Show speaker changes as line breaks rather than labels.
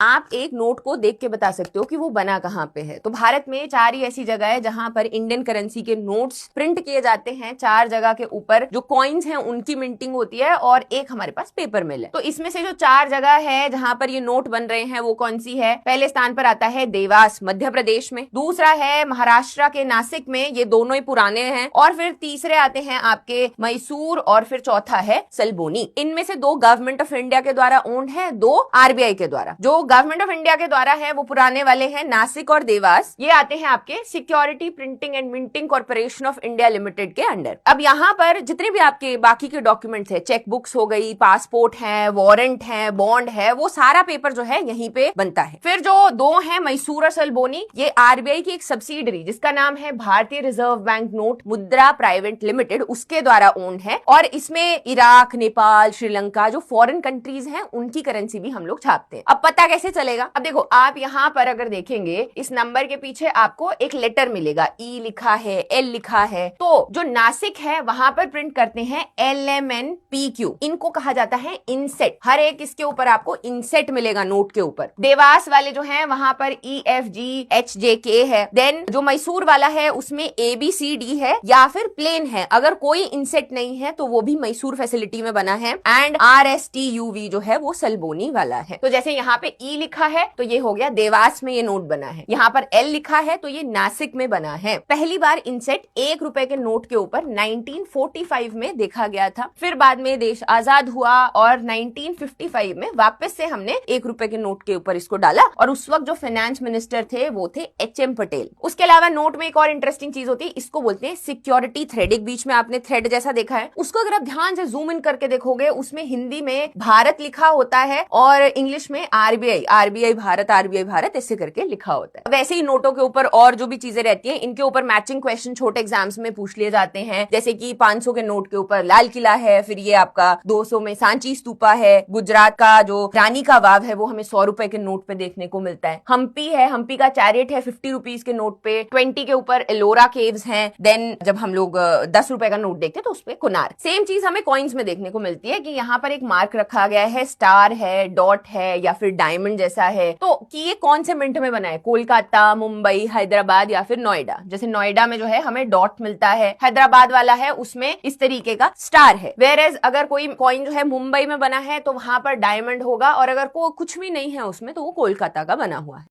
आप एक नोट को देख के बता सकते हो कि वो बना कहाँ पे है। तो भारत में 4 ही ऐसी जगह है जहां पर इंडियन करेंसी के नोट्स प्रिंट किए जाते हैं। 4 जगह के ऊपर जो कॉइन्स हैं उनकी मिंटिंग होती है और एक हमारे पास पेपर मिल है। तो इसमें से जो 4 जगह है जहां पर ये नोट बन रहे हैं वो कौन सी है? पहले स्थान पर आता है देवास मध्य प्रदेश में, दूसरा है महाराष्ट्र के नासिक में, ये दोनों ही पुराने हैं, और फिर तीसरे आते हैं आपके मैसूर, और फिर चौथा है सलबोनी। इनमें से 2 गवर्नमेंट ऑफ इंडिया के द्वारा ओन्ड है, 2 आरबीआई के द्वारा। जो गवर्नमेंट ऑफ इंडिया के द्वारा है वो पुराने वाले हैं नासिक और देवास, ये आते हैं आपके security printing and minting corporation of India limited के अंडर। अब यहाँ पर जितने भी आपके बाकी के डॉक्यूमेंट्स है, चेक बुक्स हो गई, पासपोर्ट है, वारंट है, बॉन्ड है, वो सारा पेपर जो है यहीं पे बनता है। फिर जो 2 है मैसूर और सलबोनी, ये आरबीआई की एक सब्सिडरी जिसका नाम है भारतीय रिजर्व बैंक नोट मुद्रा प्राइवेट लिमिटेड, उसके द्वारा ओन्ड है। और इसमें इराक, नेपाल, श्रीलंका जो फॉरेन कंट्रीज हैं उनकी करेंसी भी हम लोग छापते हैं। अब पता कैसे चलेगा? अब देखो, आप यहाँ पर अगर देखेंगे इस नंबर के पीछे आपको एक लेटर मिलेगा, ई लिखा है, एल लिखा है। तो जो नासिक है वहां पर प्रिंट करते हैं LMNPQ, इनको कहा जाता है इनसेट। हर एक इसके ऊपर आपको इनसेट मिलेगा नोट के ऊपर। देवास वाले जो है वहां पर EFGHJK है। देन जो मैसूर वाला है उसमें ABCD है या फिर प्लेन है। अगर कोई इनसेट नहीं है तो वो भी मैसूर फैसिलिटी में बना है। एंड RSTUV जो है वो सलबोनी वाला है। तो जैसे यहाँ पे E लिखा है तो ये हो गया देवास में ये नोट बना है, यहाँ पर L लिखा है तो ये नासिक में बना है। पहली बार इनसेट 1 रुपए के नोट के ऊपर 1945 में देखा गया था। फिर बाद में देश आजाद हुआ और 1955 में वापस से हमने 1 रुपए के नोट के ऊपर इसको डाला, और उस वक्त जो फाइनेंस मिनिस्टर थे वो थे HM पटेल। उसके अलावा नोट में एक और इंटरेस्टिंग चीज होती है, इसको बोलते हैं सिक्योरिटी थ्रेड। एक बीच में आपने थ्रेड जैसा देखा है, उसको अगर आप ध्यान से जूम इन करके देखोगे उसमें हिंदी में भारत लिखा होता है और इंग्लिश में RBI भारत ऐसे करके लिखा होता है। वैसे ही नोटों के ऊपर और जो भी चीजें रहती हैं इनके ऊपर मैचिंग क्वेश्चन छोटे एग्जाम्स में पूछ लिए जाते हैं। जैसे कि 500 के नोट के ऊपर लाल किला है, फिर ये आपका 200 में सांची स्तूपा है, गुजरात का जो रानी का वाव है वो हमें 100 रुपए के नोट पे देखने को मिलता है, हम्पी है, हम्पी का चैरियट है 50 रुपीज के नोट पे, 20 के ऊपर एलोरा केव्स हैं। देन जब हम लोग 10 रुपए का नोट देखते हैं तो उस पे कुनार। सेम चीज हमें कॉइन्स में देखने को मिलती है कि यहाँ पर एक मार्क रखा गया है, स्टार है, डॉट है या फिर डायमंड जैसा है। तो कि ये कौन से मिंट में बना है, कोलकाता, मुंबई, हैदराबाद या फिर नोएडा। जैसे नोएडा में जो है हमें डॉट मिलता है, हैदराबाद वाला है उसमें इस तरीके का स्टार है। वेयरएज अगर कोई कॉइन जो है मुंबई में बना है तो वहां पर डायमंड होगा, और अगर कुछ भी नहीं है उसमें तो वो कोलकाता का बना हुआ है।